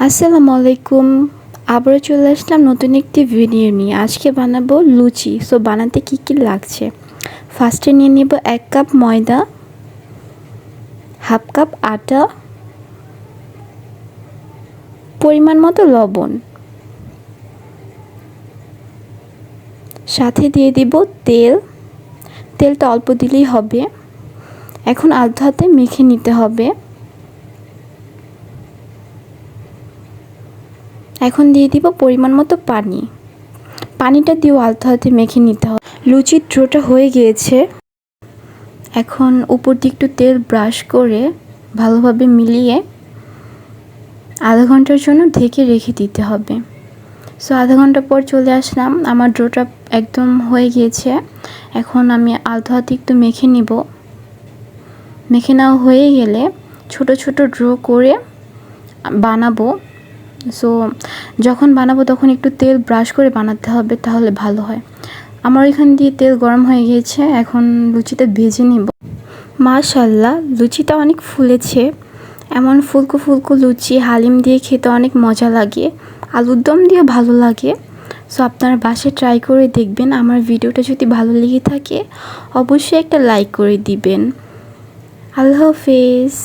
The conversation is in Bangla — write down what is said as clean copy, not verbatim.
আসসালামু আলাইকুম। আবারও চলে আসলাম নতুন একটি ভিডিও নিয়ে। আজকে বানাবো লুচি। বানাতে কি কি লাগছে, ফার্স্টে নিয়ে নেব 1 কাপ ময়দা, হাফ কাপ আটা, পরিমাণ মতো লবণ, সাথে দিয়ে দিব তেল। তেলটা অল্প দিলেই হবে। এখন আলতো হাতে মেখে নিতে হবে। এখন দিয়ে দিব পরিমাণ মতো পানি। পানিটা দিয়েও আলতো হাতে মেখে নিতে হবে। লুচির ডোটা হয়ে গিয়েছে। এখন উপর দিয়ে একটু তেল ব্রাশ করে ভালোভাবে মিলিয়ে আধা ঘন্টার জন্য ঢেকে রেখে দিতে হবে। আধা ঘন্টা পর চলে আসলাম, আমার ডোটা একদম হয়ে গিয়েছে। এখন আমি আলতো হাতে একটু মেখে নিব। মেখে নেওয়া হয়ে গেলে ছোট ছোট ড্রো করে বানাবো। যখন বানাবো তখন একটু তেল ব্রাশ করে বানাতে হবে, তাহলে ভালো হয়। আমার এখান দিয়ে তেল গরম হয়ে গিয়েছে। এখন লুচিটা ভেজে নিব। মাশাআল্লাহ, লুচিটা অনেক ফুলেছে। এমন ফুলকো ফুলকো লুচি হালিম দিয়ে খেতে অনেক মজা লাগে, আলুর দম দিয়েও ভালো লাগে। আপনারা বাসায় ট্রাই করে দেখবেন। আমার ভিডিওটা যদি ভালো লেগে থাকে অবশ্যই একটা লাইক করে দিবেন। আল্লাহ হাফেজ।